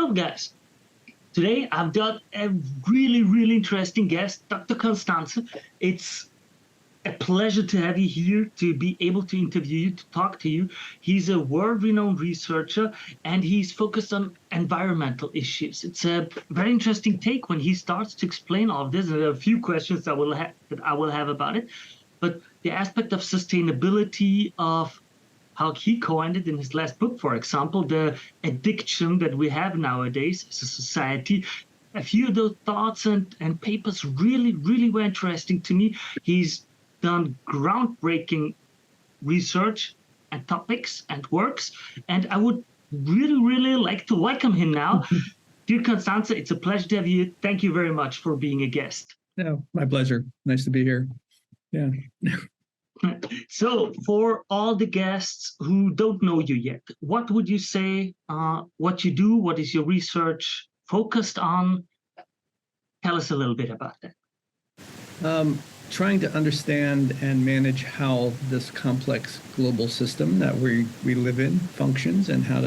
Well, guys, today I've got a really, really interesting guest, Dr. Costanza. It's a pleasure to have you here, to be able to interview you, to talk to you. He's a world-renowned researcher, and he's focused on environmental issues. It's a very interesting take when he starts to explain all of this. There are a few questions that I will have about it, but the aspect of sustainability, of how he coined it in his last book, for example, the addiction that we have nowadays as a society. A few of those thoughts and papers really, really were interesting to me. He's done groundbreaking research and topics and works, and I would really, really like to welcome him now. Dear Constanza, it's a pleasure to have you. Thank you very much for being a guest. No, my pleasure. Nice to be here. Yeah. So, for all the guests who don't know you yet, what would you say, what you do, what is your research focused on? Tell us a little bit about that. Trying to understand and manage how this complex global system that we live in functions, and how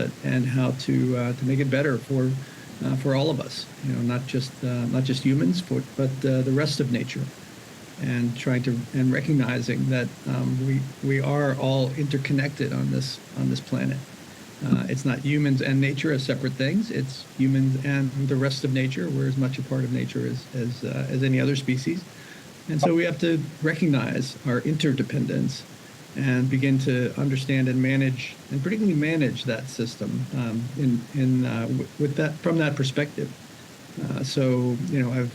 to make it better for all of us. You know, not just humans, but the rest of nature. And recognizing that we are all interconnected on this planet. It's not humans and nature as separate things. It's humans and the rest of nature. We're as much a part of nature as any other species. And so we have to recognize our interdependence and begin to understand and manage, and particularly manage that system with that, from that perspective. So you know,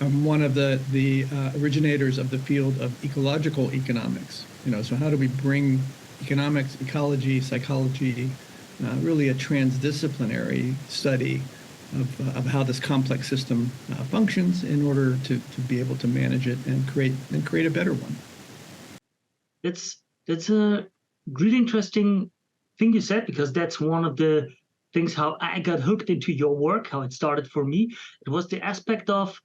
I'm one of the originators of the field of ecological economics. You know, so how do we bring economics, ecology, psychology, really a transdisciplinary study of how this complex system functions in order to be able to manage it and create a better one. That's a really interesting thing you said, because that's one of the things how I got hooked into your work, how it started for me. It was the aspect of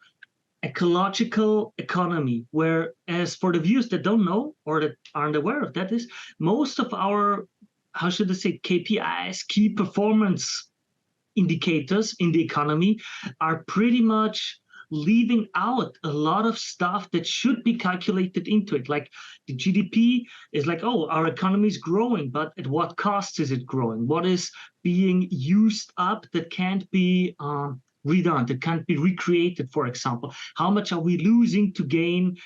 ecological economy, whereas for the viewers that don't know or that aren't aware of that, is most of our, how should I say, KPIs, key performance indicators in the economy, are pretty much leaving out a lot of stuff that should be calculated into it. Like the GDP is like, oh, our economy is growing, but at what cost is it growing? What is being used up that can't be redone, that can't be recreated, for example? How much are we losing to gain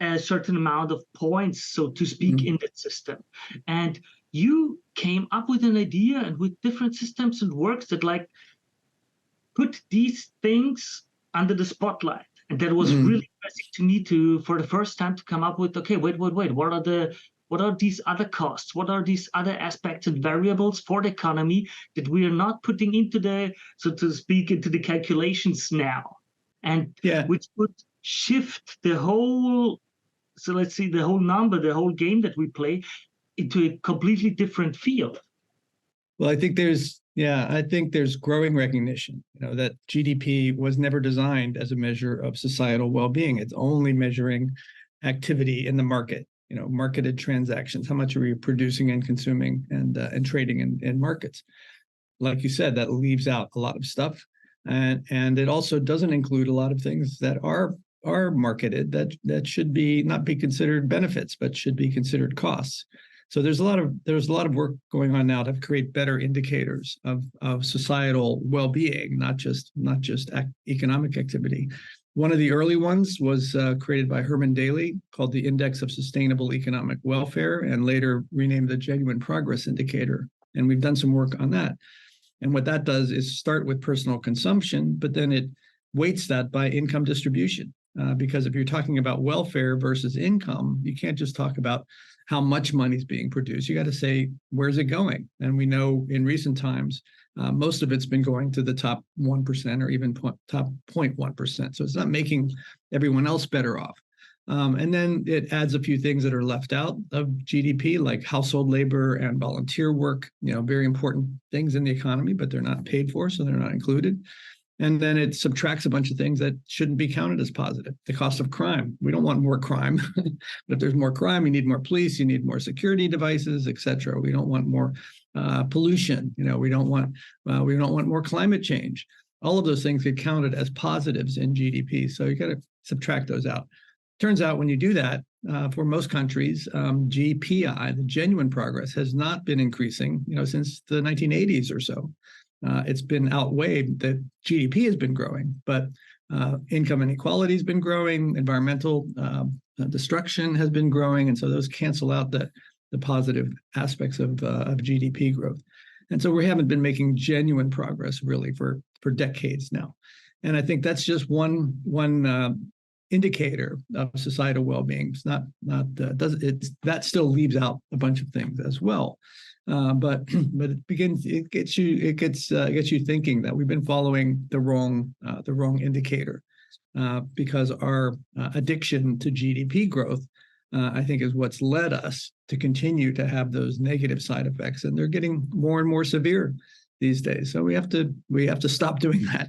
a certain amount of points, so to speak, in that system? And you came up with an idea, and with different systems and works that like put these things under the spotlight. And that was really interesting to me for the first time, to come up with, okay, wait, what are these other costs? What are these other aspects and variables for the economy that we are not putting into the, so to speak, into the calculations now? And which would shift the whole, so let's see, the whole number, the whole game that we play, into a completely different field. Well, I think there's growing recognition, you know, that GDP was never designed as a measure of societal well-being. It's only measuring activity in the market. You know, marketed transactions. How much are we producing and consuming and trading in markets? Like you said, that leaves out a lot of stuff, and it also doesn't include a lot of things that are marketed that should not be considered benefits, but should be considered costs. So there's a lot of work going on now to create better indicators of societal well-being, not just economic activity. One of the early ones was created by Herman Daly, called the Index of Sustainable Economic Welfare, and later renamed the Genuine Progress Indicator. And we've done some work on that. And what that does is start with personal consumption, but then it weights that by income distribution. Because if you're talking about welfare versus income, you can't just talk about how much money is being produced. You got to say, where's it going? And we know in recent times, most of it's been going to the top 1% or even top 0.1%. So it's not making everyone else better off. And then it adds a few things that are left out of GDP, like household labor and volunteer work, you know, very important things in the economy, but they're not paid for, so they're not included. And then it subtracts a bunch of things that shouldn't be counted as positive. The cost of crime. We don't want more crime. But if there's more crime, you need more police, you need more security devices, et cetera. We don't want more pollution. We don't want more climate change. All of those things get counted as positives in GDP. So you got to subtract those out. Turns out when you do that, for most countries, GPI, the genuine progress, has not been increasing, since the 1980s or so. It's been outweighed that GDP has been growing, but income inequality has been growing, environmental destruction has been growing, and so those cancel out the positive aspects of GDP growth. And so we haven't been making genuine progress really for decades now. And I think that's just one indicator of societal well-being. It's not that still leaves out a bunch of things as well. But it gets you thinking that we've been following the wrong indicator, because our addiction to GDP growth, I think, is what's led us to continue to have those negative side effects, and they're getting more and more severe these days. So we have to stop doing that.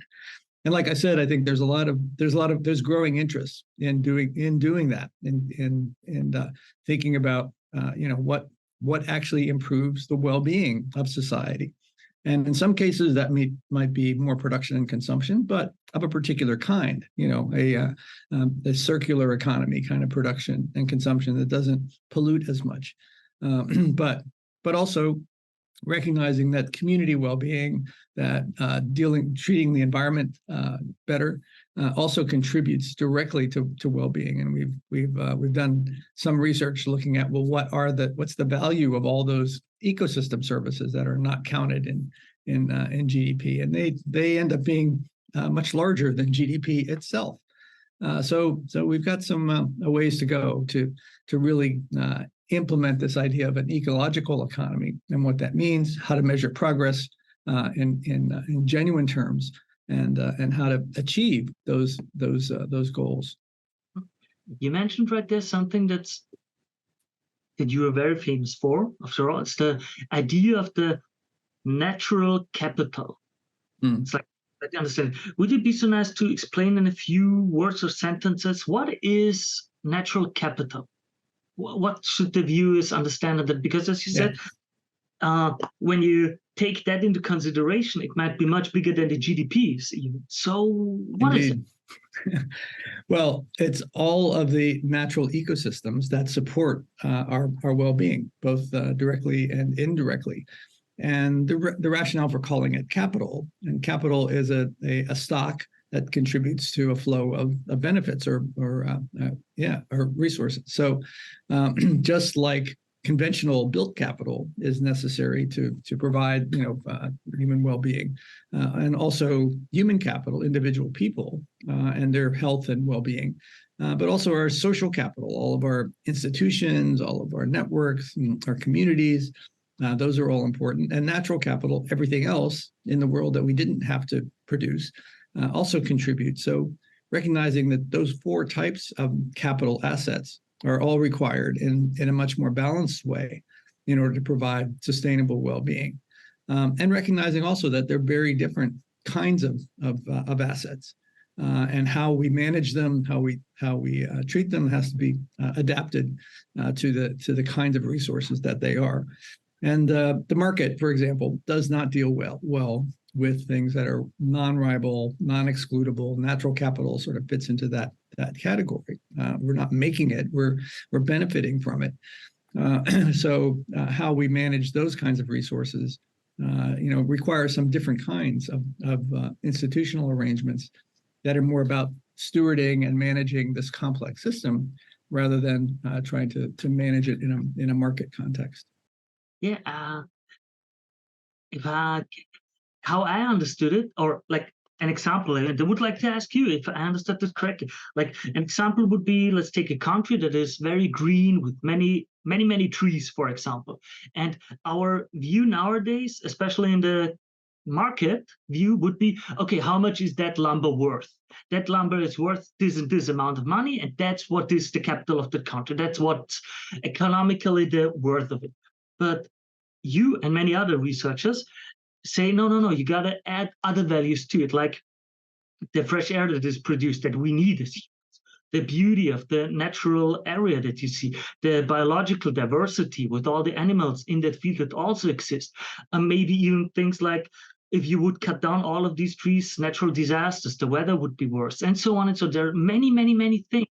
And like I said, I think there's growing interest in doing that, and thinking about what actually improves the well-being of society. And in some cases that might be more production and consumption, but of a particular kind, a circular economy kind of production and consumption that doesn't pollute as much. But also recognizing that community well-being, that treating the environment better, also contributes directly to well-being. And we've done some research looking at, well, what's the value of all those ecosystem services that are not counted in GDP, and they end up being much larger than GDP itself. So we've got some ways to go to really implement this idea of an ecological economy and what that means, how to measure progress in genuine terms, and how to achieve those goals. You mentioned right there something that you are very famous for. After all, it's the idea of the natural capital. It's like, I understand. Would it be so nice to explain in a few words or sentences what is natural capital? What should the viewers understand of that? Because as you said, when you take that into consideration, it might be much bigger than the GDPs even. So what is it? Well, it's all of the natural ecosystems that support our well-being, both directly and indirectly. And the rationale for calling it capital, and capital is a stock that contributes to a flow of benefits or resources. So just like conventional built capital is necessary to provide human well-being, and also human capital, individual people and their health and well-being, but also our social capital, all of our institutions, all of our networks, our communities. Those are all important. And natural capital, everything else in the world that we didn't have to produce, also contribute. So recognizing that those four types of capital assets are all required in a much more balanced way in order to provide sustainable well-being. And recognizing also that they're very different kinds of assets, and how we manage them, how we treat them has to be adapted to the kinds of resources that they are. And the market, for example, does not deal well with things that are non-rival, non-excludable. Natural capital sort of fits into that category. We're not making it; we're benefiting from it. So how we manage those kinds of resources, requires some different kinds of institutional arrangements that are more about stewarding and managing this complex system rather than trying to manage it in a market context. Yeah, how I understood it, or like an example, and I would like to ask you if I understood this correctly. Like an example would be, let's take a country that is very green with many trees, for example. And our view nowadays, especially in the market view, would be, okay, how much is that lumber worth? That lumber is worth this and this amount of money, and that's what is the capital of the country. That's what's economically the worth of it. But you and many other researchers say, no, you got to add other values to it, like the fresh air that is produced that we need as humans, the beauty of the natural area that you see, the biological diversity with all the animals in that field that also exist, and maybe even things like if you would cut down all of these trees, natural disasters, the weather would be worse, and so on and so. There are many, many, many things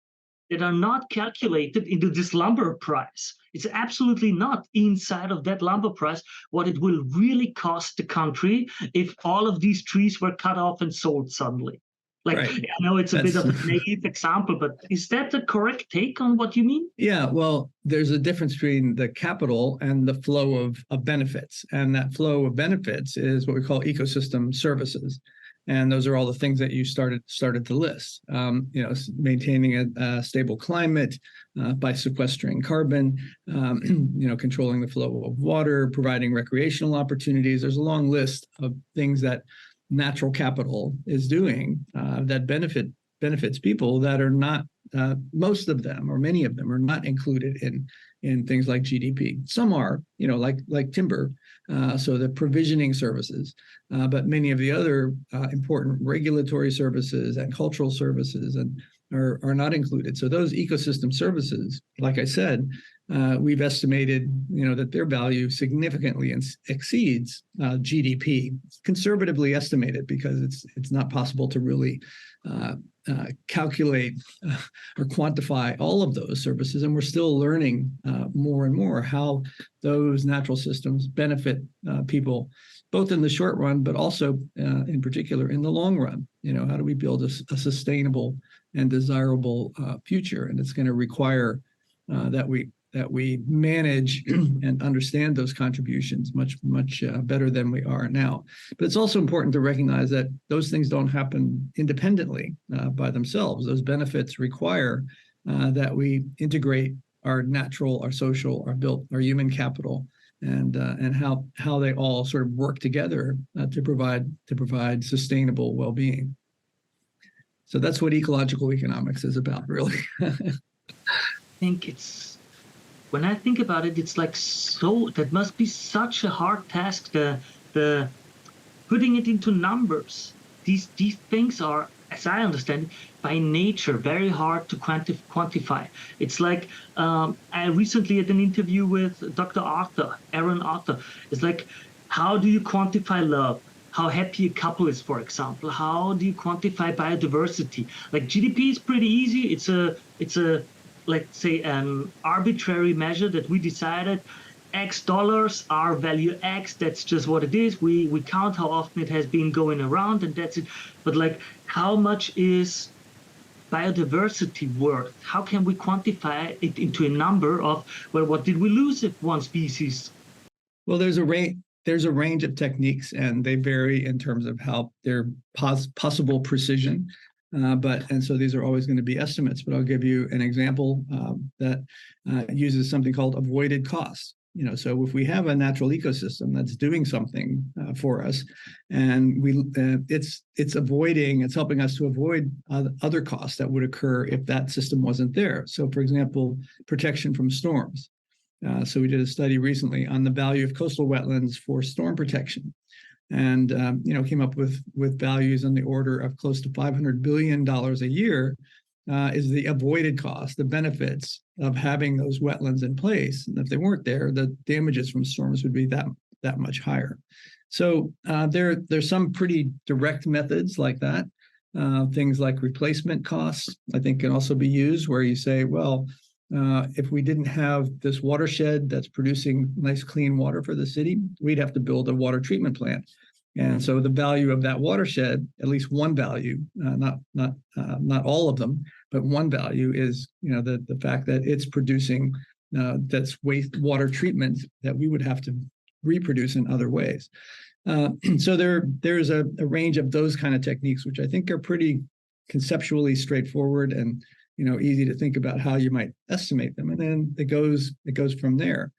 that are not calculated into this lumber price. It's absolutely not inside of that lumber price what it will really cost the country if all of these trees were cut off and sold suddenly. Like, Right. I know it's a bit That's of a naive example, but is that the correct take on what you mean? yeah. Well, there's a difference between the capital and the flow of benefits, and that flow of benefits is what we call ecosystem services. And those are all the things that you started to list. Maintaining a stable climate by sequestering carbon, controlling the flow of water, providing recreational opportunities. There's a long list of things that natural capital is doing that benefits people that are not, most of them or many of them are not included in things like GDP. Some are, like timber, so the provisioning services, but many of the other important regulatory services and cultural services are not included. So those ecosystem services, like I said, we've estimated, that their value significantly exceeds GDP, conservatively estimated, because it's not possible to really calculate or quantify all of those services, and we're still learning more and more how those natural systems benefit people, both in the short run, but also in particular in the long run. How do we build a sustainable and desirable future? And it's going to require that we manage and understand those contributions much better than we are now. But it's also important to recognize that those things don't happen independently by themselves. Those benefits require that we integrate our natural, our social, our human capital, and how they all sort of work together to provide sustainable well-being. So that's what ecological economics is about, really. When I think about it, it's like, so that must be such a hard task, the putting it into numbers. These things are, as I understand it, by nature very hard to quantify. It's like, I recently had an interview with Dr. Aaron Arthur. It's like, how do you quantify love? How happy a couple is, for example. How do you quantify biodiversity? Like, GDP is pretty easy. It's a let's say an arbitrary measure that we decided X dollars are value X. That's just what it is. We count how often it has been going around, and that's it. But like, how much is biodiversity worth? How can we quantify it into a number of, well, what did we lose if one species? Well, there's a range of techniques, and they vary in terms of how their possible precision. And so these are always going to be estimates, but I'll give you an example that uses something called avoided costs. So if we have a natural ecosystem that's doing something for us, and it's helping us to avoid other costs that would occur if that system wasn't there. So, for example, protection from storms. So we did a study recently on the value of coastal wetlands for storm protection, and came up with values on the order of close to $500 billion a year is the avoided cost, the benefits of having those wetlands in place. And if they weren't there, the damages from storms would be that much higher. So there's some pretty direct methods like that. Things like replacement costs, I think, can also be used, where you say, well, if we didn't have this watershed that's producing nice clean water for the city, we'd have to build a water treatment plant. And so the value of that watershed, at least one value, not all of them, but one value is, the fact that it's producing that's wastewater treatment that we would have to reproduce in other ways. So there's a range of those kind of techniques, which I think are pretty conceptually straightforward and easy to think about how you might estimate them. And then it goes from there.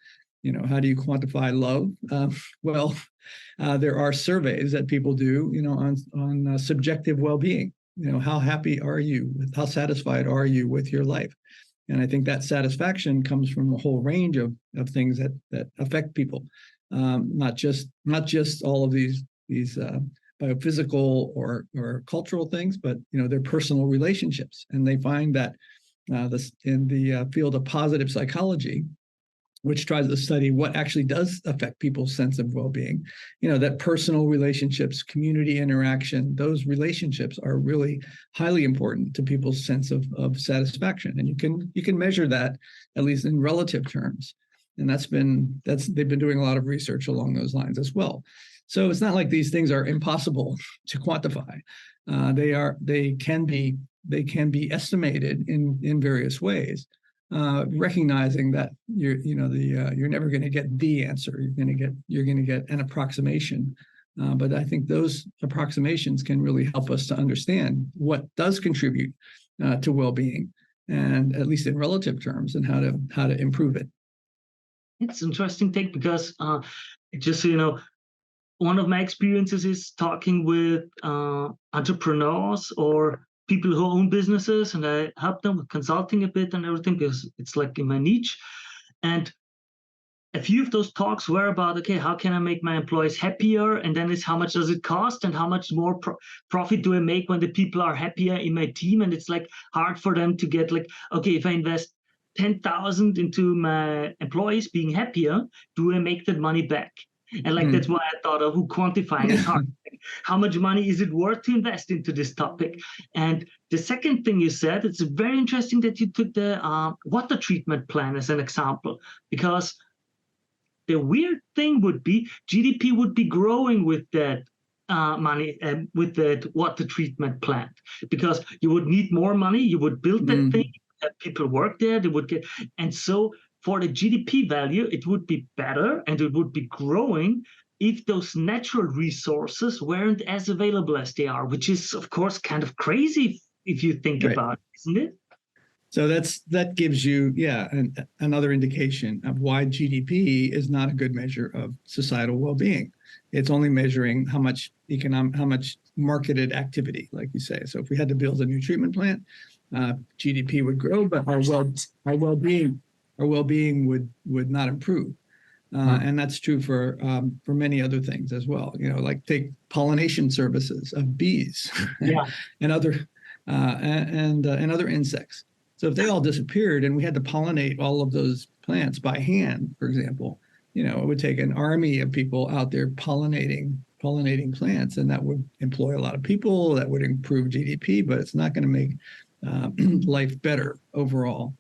How do you quantify love? There are surveys that people do, on subjective well-being. How happy are you? How satisfied are you with your life? And I think that satisfaction comes from a whole range of things that affect people, not just all of these biophysical or cultural things, but they're personal relationships. And they find that this in the field of positive psychology, which tries to study what actually does affect people's sense of well-being, that personal relationships, community interaction, those relationships are really highly important to people's sense of satisfaction. And you can measure that, at least in relative terms. And they've been doing a lot of research along those lines as well. So it's not like these things are impossible to quantify. They can be estimated in various ways. Recognizing that you're never going to get the answer. You're going to get an approximation. But I think those approximations can really help us to understand what does contribute to well-being, and at least in relative terms, and how to improve it. It's an interesting take because just one of my experiences is talking with entrepreneurs or people who own businesses, and I help them with consulting a bit and everything because it's like in my niche. And a few of those talks were about, okay, how can I make my employees happier? And then it's how much does it cost and how much more profit do I make when the people are happier in my team? And it's like hard for them to get like, okay, if I invest 10,000 into my employees being happier, do I make that money back? And like that's why I thought of quantifying is hard. How much money is it worth to invest into this topic? And the second thing you said, it's very interesting that you took the water treatment plan as an example, because the weird thing would be GDP would be growing with that money and with that water treatment plant, because you would need more money, you would build that thing, people work there, they would get, and so for the GDP value, it would be better and it would be growing if those natural resources weren't as available as they are, which is, of course, kind of crazy if you think about it, isn't it? So that gives you, another indication of why GDP is not a good measure of societal well-being. It's only measuring how much marketed activity, like you say. So if we had to build a new treatment plant, GDP would grow, but our well-being would not improve. And that's true for many other things as well. Like take pollination services of bees and other insects. So if they all disappeared and we had to pollinate all of those plants by hand, for example, it would take an army of people out there pollinating plants, and that would employ a lot of people. That would improve GDP, but it's not going to make life better overall.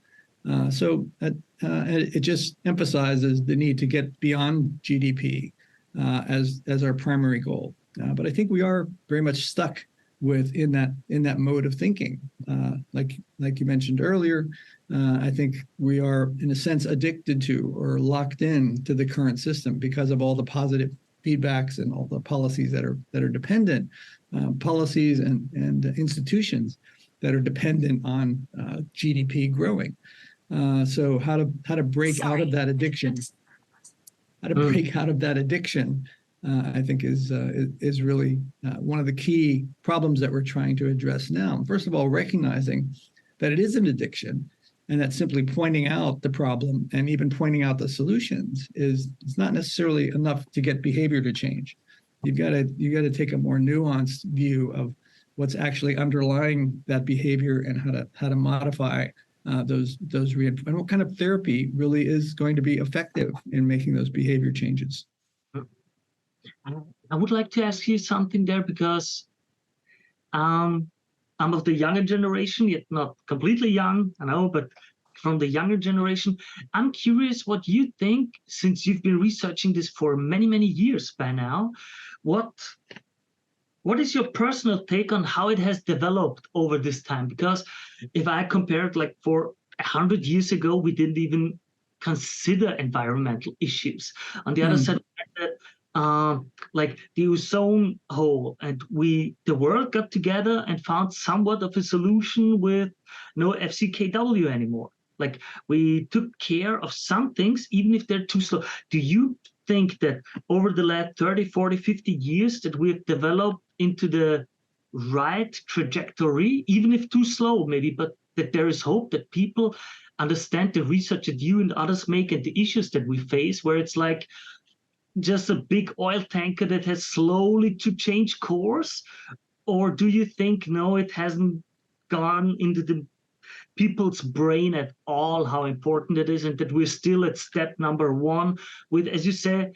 So it just emphasizes the need to get beyond GDP as our primary goal. But I think we are very much stuck in that mode of thinking. Like you mentioned earlier, I think we are in a sense addicted to or locked in to the current system because of all the positive feedbacks and all the policies that are dependent, policies and institutions that are dependent on GDP growing. So how to break out of that addiction? How to break out of that addiction? I think is really one of the key problems that we're trying to address now. First of all, recognizing that it is an addiction, and that simply pointing out the problem and even pointing out the solutions is not necessarily enough to get behavior to change. You got to take a more nuanced view of what's actually underlying that behavior and how to modify those and what kind of therapy really is going to be effective in making those behavior changes. I would like to ask you something there, because I'm of the younger generation, yet not completely young, I know, but from the younger generation. I'm curious what you think, since you've been researching this for many, many years by now. What is your personal take on how it has developed over this time? Because if I compare it, like for 100 years ago, we didn't even consider environmental issues. On the other side, like the ozone hole, and the world got together and found somewhat of a solution with no FCKW anymore. Like we took care of some things, even if they're too slow. Do you think that over the last 30, 40, 50 years that we've developed into the right trajectory, even if too slow maybe, but that there is hope that people understand the research that you and others make and the issues that we face, where it's like, just a big oil tanker that has slowly to change course? Or do you think, no, it hasn't gone into the people's brain at all how important it is, and that we're still at step number one with, as you say,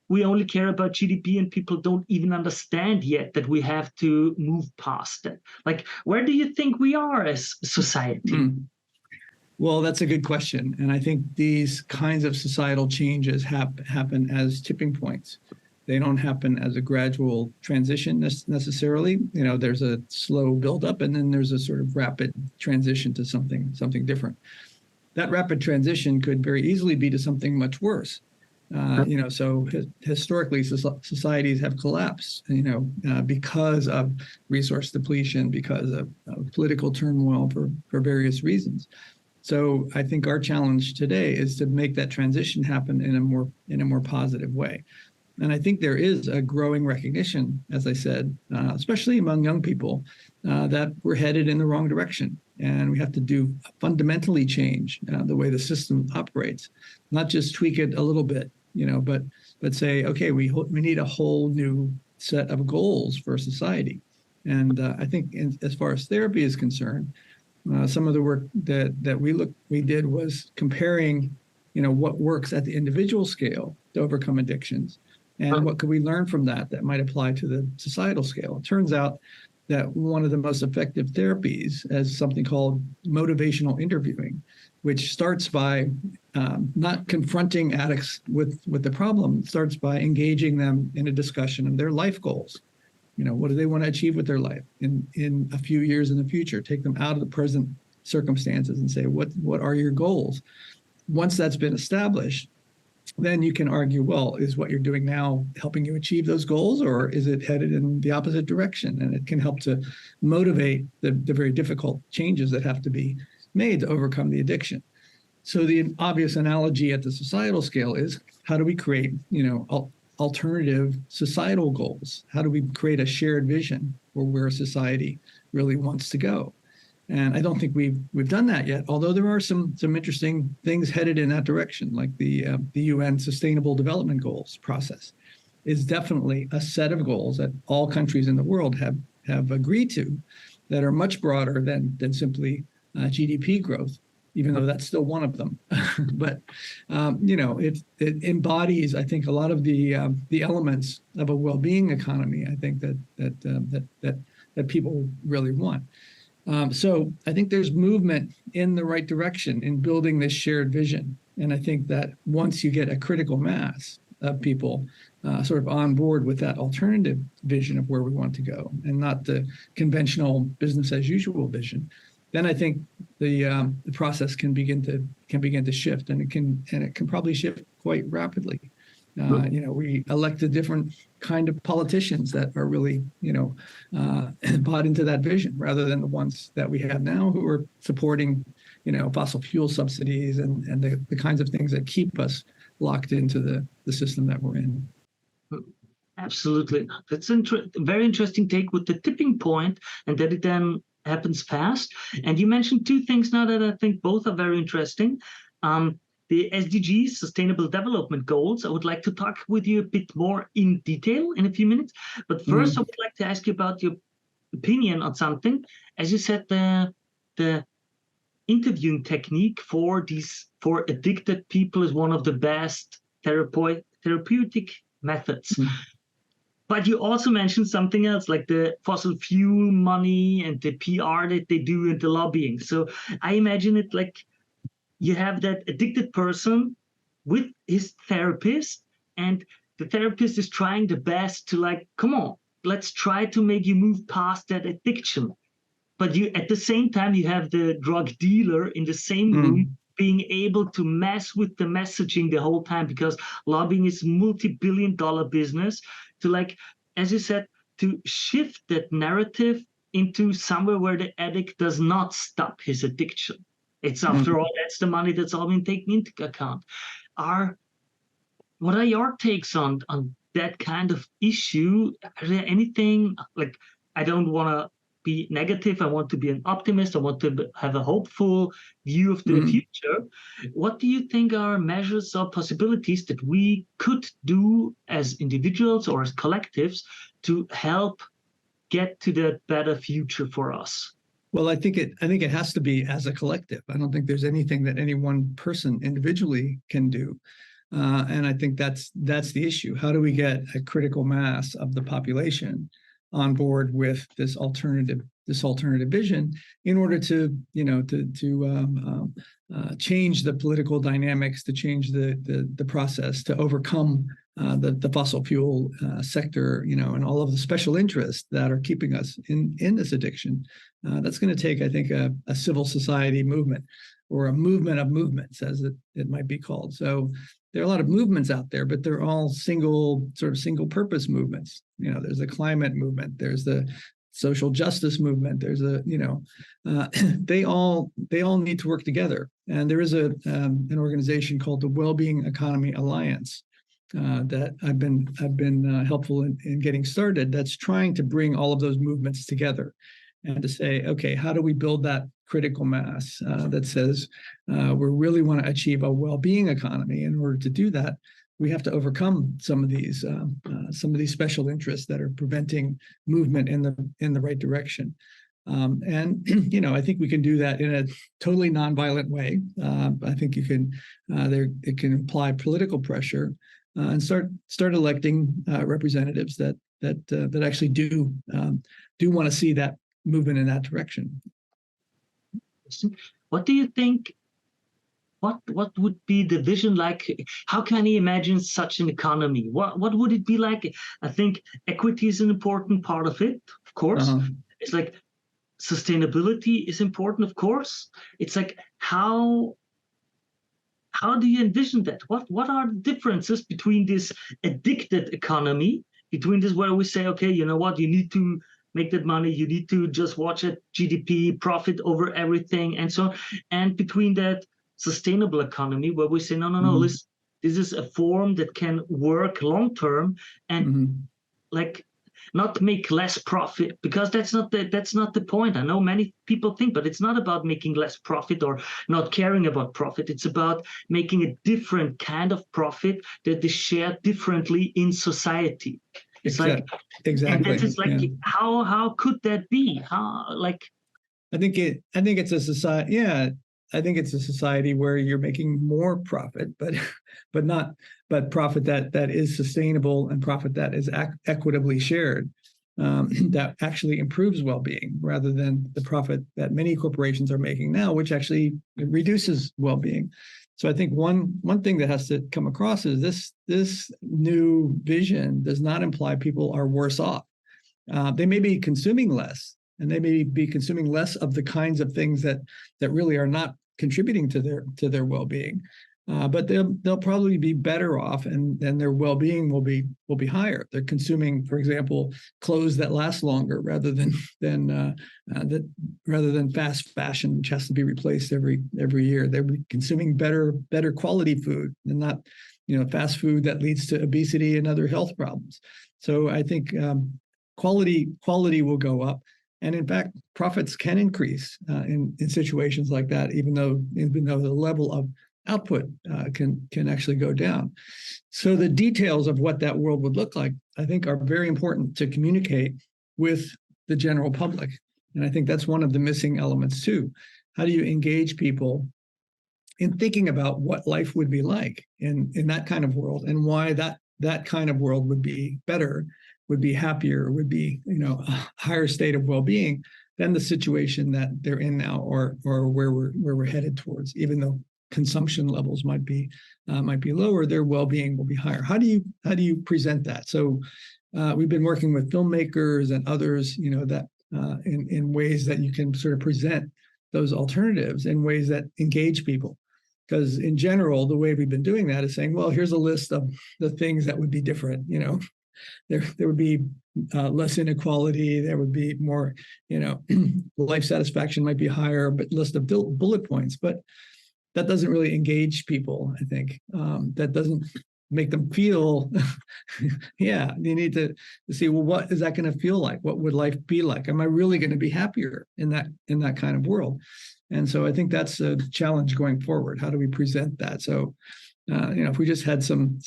we only care about GDP and people don't even understand yet that we have to move past it? Like, where do you think we are as a society? Well, that's a good question. And I think these kinds of societal changes happen as tipping points. They don't happen as a gradual transition necessarily. You know, there's a slow buildup and then there's a sort of rapid transition to something different. That rapid transition could very easily be to something much worse. You know, so historically, societies have collapsed, you know, because of resource depletion, because of political turmoil for various reasons. So I think our challenge today is to make that transition happen in a more positive way. And I think there is a growing recognition, as I said, especially among young people, that we're headed in the wrong direction. And we have to fundamentally change the way the system operates, not just tweak it a little bit, you know, but say, okay, we need a whole new set of goals for society. And I think as far as therapy is concerned, some of the work that we did was comparing, you know, what works at the individual scale to overcome addictions, and what could we learn from that might apply to the societal scale. It turns out that one of the most effective therapies is something called motivational interviewing, which starts by not confronting addicts with the problem. It starts by engaging them in a discussion of their life goals. You know, what do they want to achieve with their life in a few years in the future? Take them out of the present circumstances and say, what are your goals? Once that's been established, then you can argue, well, is what you're doing now helping you achieve those goals, or is it headed in the opposite direction? And it can help to motivate the very difficult changes that have to be made to overcome the addiction. So the obvious analogy at the societal scale is, how do we create, you know, alternative societal goals? How do we create a shared vision for where society really wants to go? And I don't think we've done that yet, although there are some interesting things headed in that direction, like the UN Sustainable Development Goals process is definitely a set of goals that all countries in the world have agreed to, that are much broader than simply GDP growth, even though that's still one of them. But you know, it embodies, I think, a lot of the elements of a well-being economy. I think that people really want. So I think there's movement in the right direction in building this shared vision. And I think that once you get a critical mass of people sort of on board with that alternative vision of where we want to go, and not the conventional business as usual vision, then I think the process can begin to shift, and it can probably shift quite rapidly. You know, we elect a different kind of politicians that are really, you know, bought into that vision, rather than the ones that we have now, who are supporting, you know, fossil fuel subsidies and the kinds of things that keep us locked into the system that we're in. Absolutely. That's very interesting take with the tipping point, and that it then happens fast. And you mentioned two things now that I think both are very interesting. The SDGs, Sustainable Development Goals. I would like to talk with you a bit more in detail in a few minutes. But first, I would like to ask you about your opinion on something. As you said, the interviewing technique for addicted people is one of the best therapeutic methods. But you also mentioned something else, like the fossil fuel money and the PR that they do and the lobbying. So I imagine it like you have that addicted person with his therapist, and the therapist is trying the best to, like, come on, let's try to make you move past that addiction. But you, at the same time, you have the drug dealer in the same room, being able to mess with the messaging the whole time, because lobbying is multi-billion-dollar business, to, like, as you said, to shift that narrative into somewhere where the addict does not stop his addiction. It's, after all, that's the money that's all been taken into account. What are your takes on that kind of issue? Are there anything, like, I don't want to be negative. I want to be an optimist. I want to have a hopeful view of the future. What do you think are measures or possibilities that we could do as individuals or as collectives to help get to that better future for us? Well, I think it has to be as a collective. I don't think there's anything that any one person individually can do. And I think that's the issue. How do we get a critical mass of the population on board with this alternative vision in order to change the political dynamics, to change the process, to overcome the fossil fuel sector, and all of the special interests that are keeping us in this addiction. That's going to take, I think, a civil society movement, or a movement of movements, as it might be called. So there are a lot of movements out there, but they're all single purpose movements. There's the climate movement, there's the social justice movement, there's they all need to work together. And there is an organization called the Wellbeing Economy Alliance that I've been helpful in getting started, that's trying to bring all of those movements together and to say, okay, how do we build that critical mass that says we really want to achieve a well-being economy? In order to do that, we have to overcome some of these special interests that are preventing movement in the right direction. And I think we can do that in a totally nonviolent way. I think you can it can apply political pressure and start electing representatives that actually do want to see that movement in that direction. What do you think? What would be the vision like? How can you imagine such an economy? What would it be like? I think equity is an important part of it, of course. It's like sustainability is important, of course. It's like how do you envision that? What are the differences between this addicted economy, between this where we say, okay, you know what, you need to make that money, you need to just watch it, GDP, profit over everything, and so on, and between that sustainable economy where we say, no, this is a form that can work long term and like not make less profit, because that's not the point. I know many people think, but it's not about making less profit or not caring about profit. It's about making a different kind of profit that is shared differently in society. It's exactly. And it's like, how could that be? I think it's a society. Yeah, I think it's a society where you're making more profit, but profit that is sustainable, and profit that is equitably shared, that actually improves well-being, rather than the profit that many corporations are making now, which actually reduces well-being. So I think one thing that has to come across is this new vision does not imply people are worse off. They may be consuming less, and they may be consuming less of the kinds of things that really are not contributing to their well-being, but they'll probably be better off, and their well-being will be higher. They're consuming, for example, clothes that last longer, rather than fast fashion, which has to be replaced every year. They're consuming better quality food, and not fast food that leads to obesity and other health problems. So I think quality will go up. And in fact, profits can increase in situations like that, even though the level of output can actually go down. So the details of what that world would look like, I think, are very important to communicate with the general public. And I think that's one of the missing elements too. How do you engage people in thinking about what life would be like in that kind of world, and why that kind of world would be better, would be happier, would be a higher state of well-being than the situation that they're in now, or where we're headed towards. Even though consumption levels might be lower, their well-being will be higher. How do you present that? So we've been working with filmmakers and others, that in ways that you can sort of present those alternatives in ways that engage people. Because in general, the way we've been doing that is saying, well, here's a list of the things that would be different. There would be less inequality. There would be more, life satisfaction might be higher, but list of bullet points. But that doesn't really engage people, I think. That doesn't make them feel, yeah, you need to see, well, what is that going to feel like? What would life be like? Am I really going to be happier in that kind of world? And so I think that's a challenge going forward. How do we present that? So, if we just had some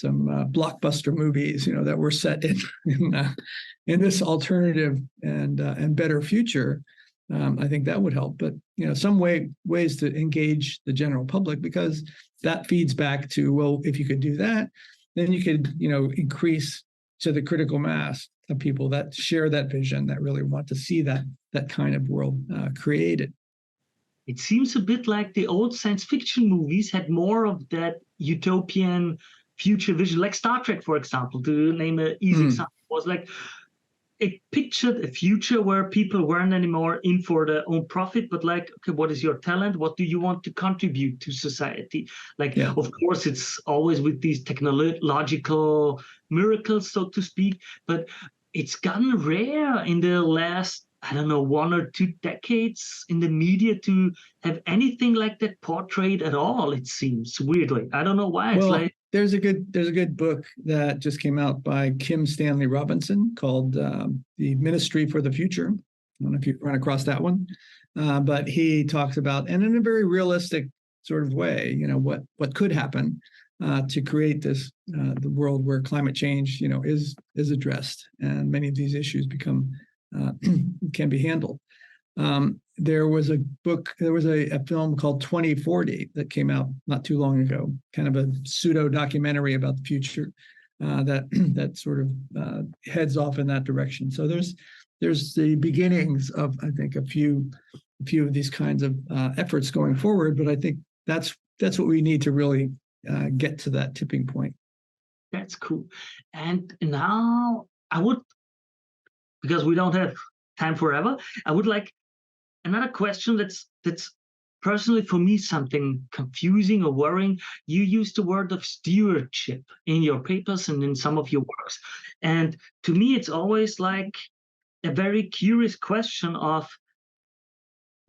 blockbuster movies, that were set in this alternative and better future, I think that would help. But some ways to engage the general public, because that feeds back to, well, if you could do that, then you could increase to the critical mass of people that share that vision, that really want to see that kind of world created. It seems a bit like the old science fiction movies had more of that utopian future vision, like Star Trek, for example, to name an easy example. Was like it pictured a future where people weren't anymore in for their own profit, but like, okay, what is your talent? What do you want to contribute to society? Like, of course, it's always with these technological miracles, so to speak, but it's gotten rare in the last, I don't know, 1 or 2 decades in the media to have anything like that portrayed at all, it seems, weirdly. I don't know why. Well, it's like there's a good book that just came out by Kim Stanley Robinson called The Ministry for the Future. I don't know if you run across that one, but he talks about, and in a very realistic sort of way, what could happen to create this the world where climate change, is addressed, and many of these issues become can be handled. There was a film called 2040 that came out not too long ago, kind of a pseudo documentary about the future that sort of heads off in that direction. So there's the beginnings of, I think, a few of these kinds of efforts going forward. But I think that's what we need to really get to that tipping point. That's cool. And now I would, because we don't have time forever, I would like another question that's personally for me something confusing or worrying. You use the word of stewardship in your papers and in some of your works. And to me, it's always like a very curious question of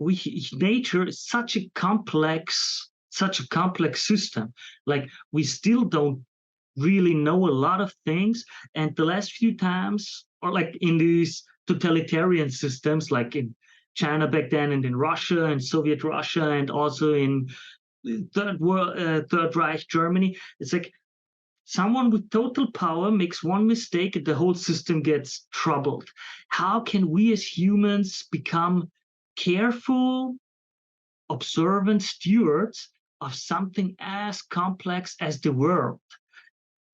nature is such a complex system. Like we still don't really know a lot of things. And the last few times, or like in these totalitarian systems, like in China back then, and in Russia and Soviet Russia, and also in Third Reich Germany, it's like someone with total power makes one mistake and the whole system gets troubled. How can we as humans become careful, observant stewards of something as complex as the world,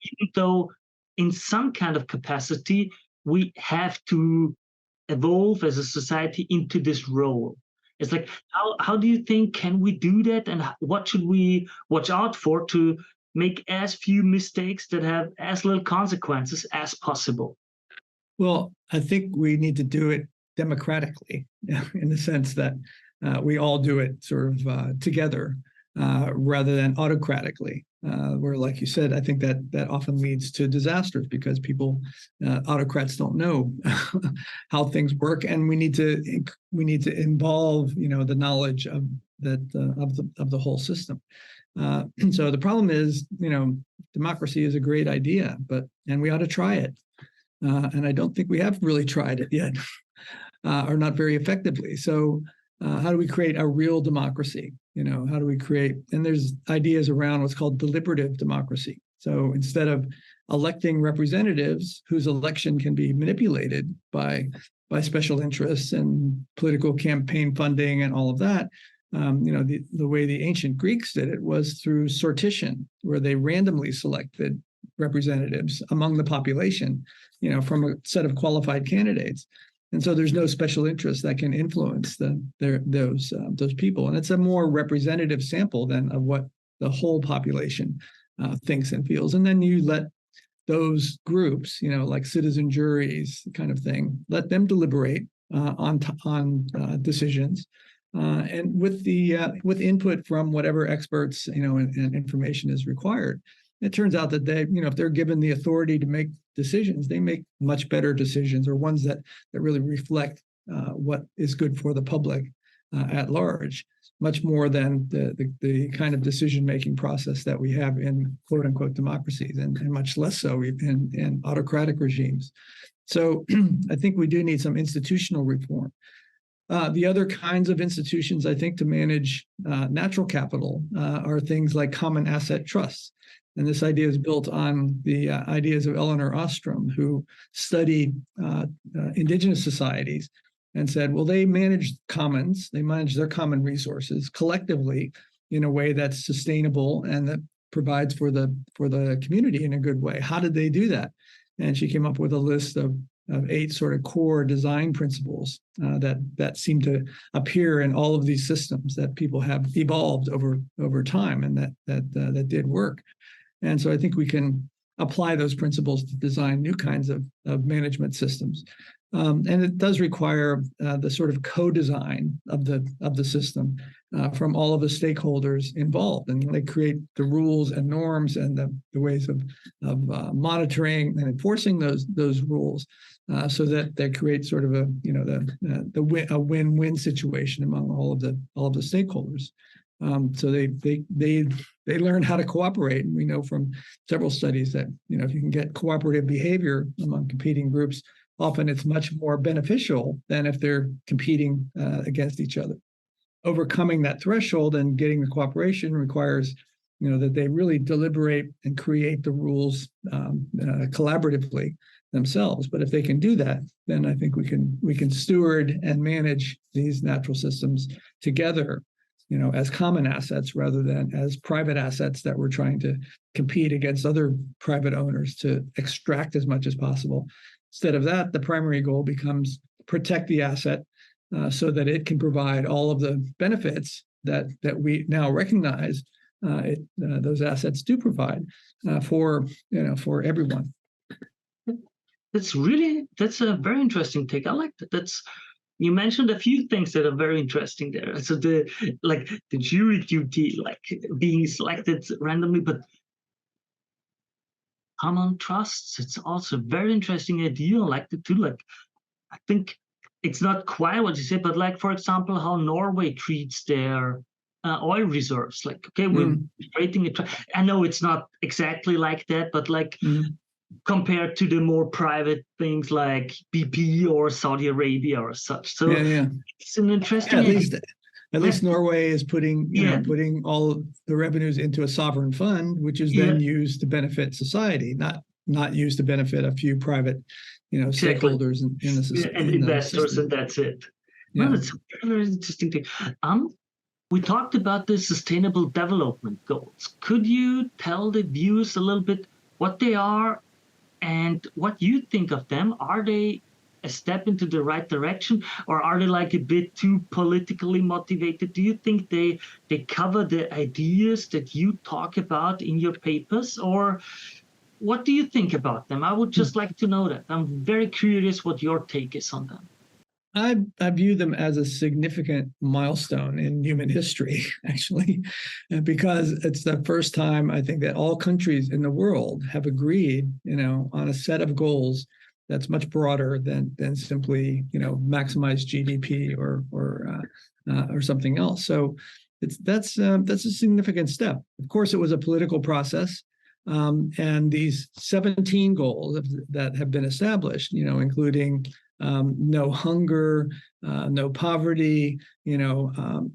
even though in some kind of capacity we have to evolve as a society into this role? It's like, how do you think can we do that, and what should we watch out for to make as few mistakes that have as little consequences as possible? Well, I think we need to do it democratically, in the sense that we all do it sort of together, rather than autocratically, where, like you said, I think that often leads to disasters, because autocrats don't know how things work, and we need to involve the knowledge of the whole system. So the problem is, democracy is a great idea, and we ought to try it, and I don't think we have really tried it yet, or not very effectively. So how do we create a real democracy? How do we create, and there's ideas around what's called deliberative democracy. So instead of electing representatives whose election can be manipulated by special interests and political campaign funding and all of that, the way the ancient Greeks did it was through sortition, where they randomly selected representatives among the population, from a set of qualified candidates. And so there's no special interest that can influence those people. And it's a more representative sample than of what the whole population thinks and feels. And then you let those groups, like citizen juries kind of thing, let them deliberate on decisions. And with input from whatever experts, and information is required. It turns out that they, if they're given the authority to make decisions, they make much better decisions, or ones that really reflect what is good for the public at large, much more than the kind of decision-making process that we have in quote unquote democracies, and much less so in autocratic regimes. So I think we do need some institutional reform. The other kinds of institutions, I think, to manage natural capital are things like common asset trusts. And this idea is built on the ideas of Elinor Ostrom, who studied indigenous societies and said, well, they manage commons, they manage their common resources collectively in a way that's sustainable and that provides for the community in a good way. How did they do that? And she came up with a list of 8 sort of core design principles that seem to appear in all of these systems that people have evolved over time, and that did work. And so I think we can apply those principles to design new kinds of management systems. And it does require the sort of co-design of the system from all of the stakeholders involved, and they create the rules and norms and the ways of monitoring and enforcing those rules, so that they create sort of a win-win situation among all of the stakeholders. So they learn how to cooperate, and we know from several studies that if you can get cooperative behavior among competing groups, often it's much more beneficial than if they're competing against each other. Overcoming that threshold and getting the cooperation requires that they really deliberate and create the rules collaboratively themselves. But if they can do that, then I think we can steward and manage these natural systems together, as common assets rather than as private assets that we're trying to compete against other private owners to extract as much as possible. Instead of that, the primary goal becomes protect the asset so that it can provide all of the benefits that we now recognize those assets do provide for everyone. That's a very interesting take. I like that. You mentioned a few things that are very interesting there. So the jury duty, like being selected randomly, but common trusts, it's also a very interesting idea. I like it too. Like, I think it's not quite what you said, but like, for example, how Norway treats their oil reserves. Like, okay, we're creating I know it's not exactly like that, but like compared to the more private things like BP or Saudi Arabia or such. So it's an interesting idea. At least Norway is putting all the revenues into a sovereign fund, which is then used to benefit society, not used to benefit a few private, stakeholders in the system. And investors, and that's it. Yeah. Well, that's a very interesting thing. We talked about the Sustainable Development Goals. Could you tell the viewers a little bit what they are and what you think of them? Are they a step into the right direction, or are they like a bit too politically motivated? Do you think they cover the ideas that you talk about in your papers, or what do you think about them? I would just like to know that. I'm very curious what your take is on them. I view them as a significant milestone in human history, actually, because it's the first time I think that all countries in the world have agreed, on a set of goals that's much broader than simply, maximize GDP or something else. So that's a significant step. Of course, it was a political process. And these 17 goals that have been established, including no hunger, no poverty,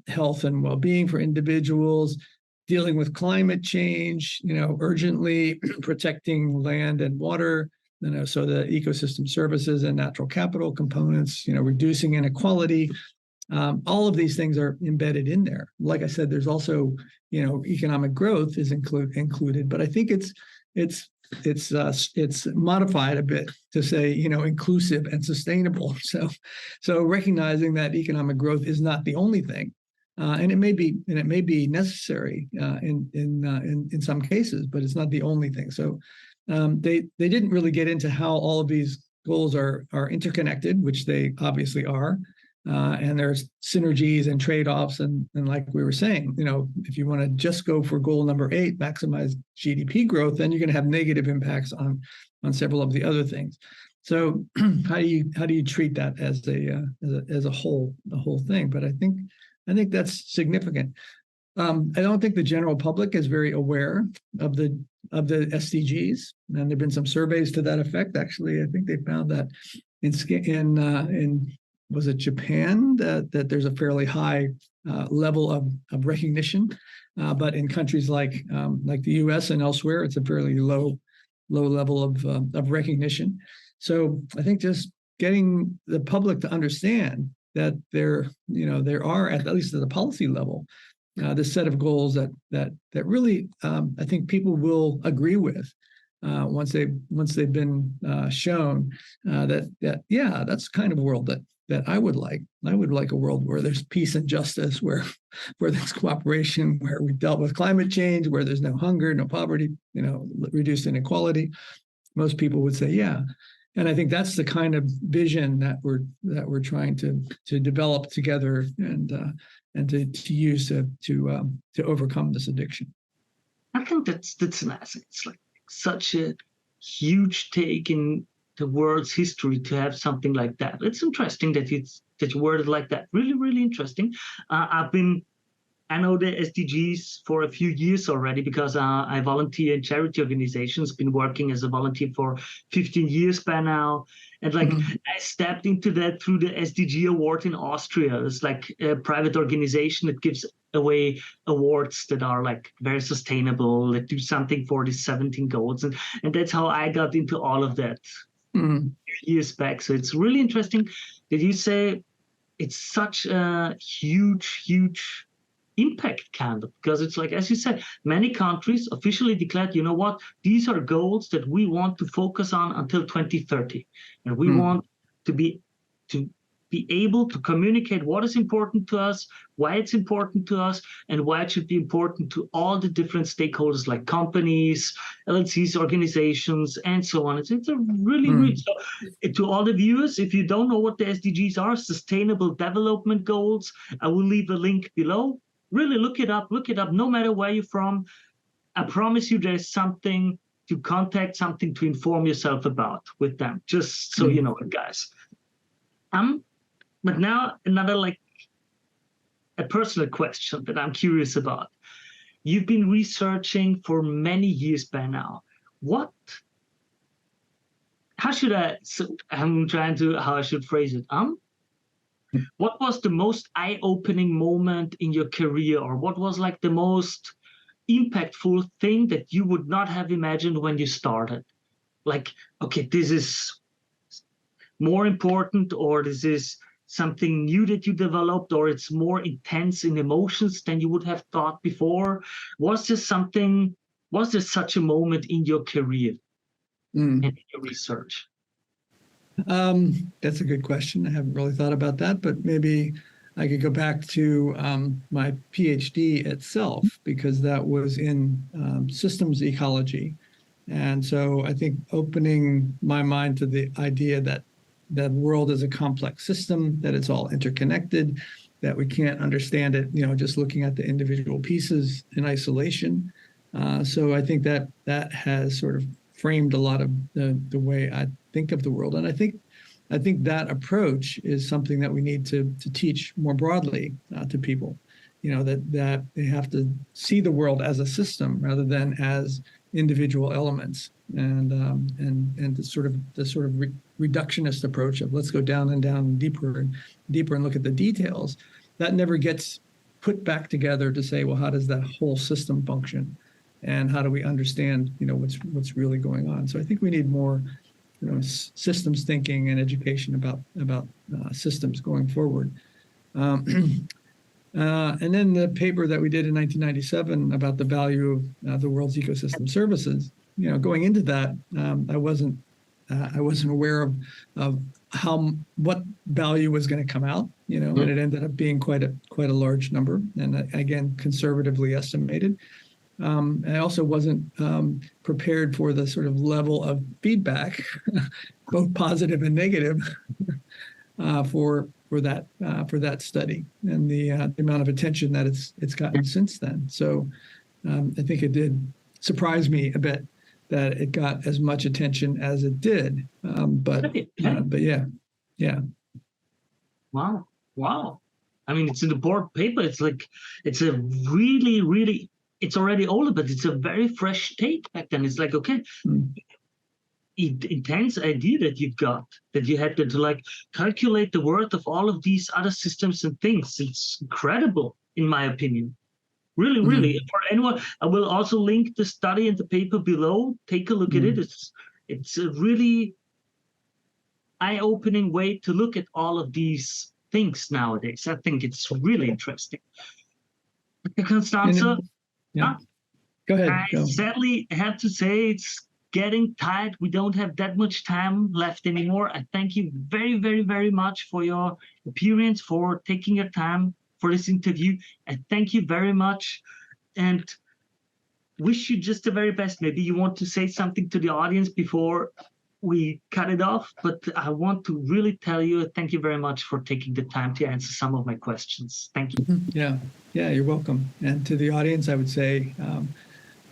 health and well-being for individuals, dealing with climate change, urgently protecting land and water, so the ecosystem services and natural capital components, reducing inequality. All of these things are embedded in there. Like I said, there's also, economic growth is included, but I think it's modified a bit to say, inclusive and sustainable. So recognizing that economic growth is not the only thing, and it may be necessary in some cases, but it's not the only thing. So they didn't really get into how all of these goals are interconnected, which they obviously are. And there's synergies and trade-offs, and like we were saying, if you want to just go for goal number 8, maximize GDP growth, then you're going to have negative impacts on several of the other things. So how do you treat that as a whole thing? But I think I think that's significant. I don't think the general public is very aware of the SDGs, and there've been some surveys to that effect. Actually, I think they found that in was it Japan that there's a fairly high level of recognition, but in countries like the U.S. and elsewhere, it's a fairly low level of recognition. So I think just getting the public to understand that there are, at least at the policy level, this set of goals that really I think people will agree with once they've been shown that yeah, that's the kind of world that I would like. I would like a world where there's peace and justice, where there's cooperation, where we dealt with climate change, where there's no hunger, no poverty, reduced inequality. Most people would say yeah. And I think that's the kind of vision that we're trying to develop together and to use to overcome this addiction. I think that's nice. It's like such a huge take in the world's history to have something like that. It's interesting that you worded like that. Really, really interesting. I know the SDGs for a few years already because I volunteer in charity organizations, been working as a volunteer for 15 years by now. And I stepped into that through the SDG award in Austria. It's like a private organization that gives away awards that are like very sustainable, that do something for the 17 goals. And that's how I got into all of that years back. So it's really interesting that you say it's such a huge impact kind of, because it's like, as you said, many countries officially declared, you know what, these are goals that we want to focus on until 2030, and we want to be able to communicate what is important to us, why it's important to us, and why it should be important to all the different stakeholders like companies, LLCs, organizations, and so on. It's a really so to all the viewers, if you don't know what the SDGs are, Sustainable Development Goals, I will leave a link below. Really look it up, no matter where you're from. I promise you there's something to contact, something to inform yourself about with them, just so you know it, guys. But now another, like, a personal question that I'm curious about. You've been researching for many years by now. How I should phrase it. What was the most eye-opening moment in your career, or what was like the most impactful thing that you would not have imagined when you started? Like, okay, this is more important, or this is something new that you developed, or it's more intense in emotions than you would have thought before? Was there such a moment in your career and in your research? That's a good question. I haven't really thought about that, but maybe I could go back to my PhD itself, because that was in systems ecology. And so I think opening my mind to the idea that the world is a complex system, that it's all interconnected, that we can't understand it, just looking at the individual pieces in isolation. So I think that has sort of framed a lot of the way I think of the world. And I think that approach is something that we need to teach more broadly to people, that they have to see the world as a system rather than as individual elements, and the sort of reductionist approach of let's go down and down deeper and look at the details, that never gets put back together to say, well, how does that whole system function? And how do we understand, what's really going on? So I think we need more, systems thinking and education about systems going forward. And then the paper that we did in 1997 about the value of the world's ecosystem services. Going into that, I wasn't aware of what value was going to come out. And it ended up being quite a large number, and again, conservatively estimated. I also wasn't prepared for the sort of level of feedback, both positive and negative, for that study, and the amount of attention that it's gotten since then. So I think it did surprise me a bit that it got as much attention as it did. But yeah. Wow. I mean, it's in the board paper. It's like, it's a really, really, it's already older, but it's a very fresh take back then. It's like, okay, intense idea that you've got, that you had to like calculate the worth of all of these other systems and things. It's incredible, in my opinion. Really, really. For anyone, I will also link the study and the paper below. Take a look at it. It's a really eye-opening way to look at all of these things nowadays. I think it's really interesting. Costanza, yeah. Go ahead. I sadly have to say it's getting tight. We don't have that much time left anymore. I thank you very, very, very much for your appearance, for taking your time for this interview. I thank you very much and wish you just the very best. Maybe you want to say something to the audience before we cut it off, but I want to really tell you thank you very much for taking the time to answer some of my questions. Thank you. Yeah, you're welcome. And to the audience, I would say,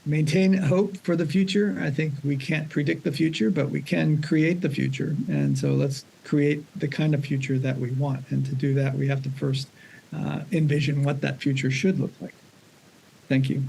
maintain hope for the future. I think we can't predict the future, but we can create the future. And so let's create the kind of future that we want. And to do that, we have to first envision what that future should look like. Thank you.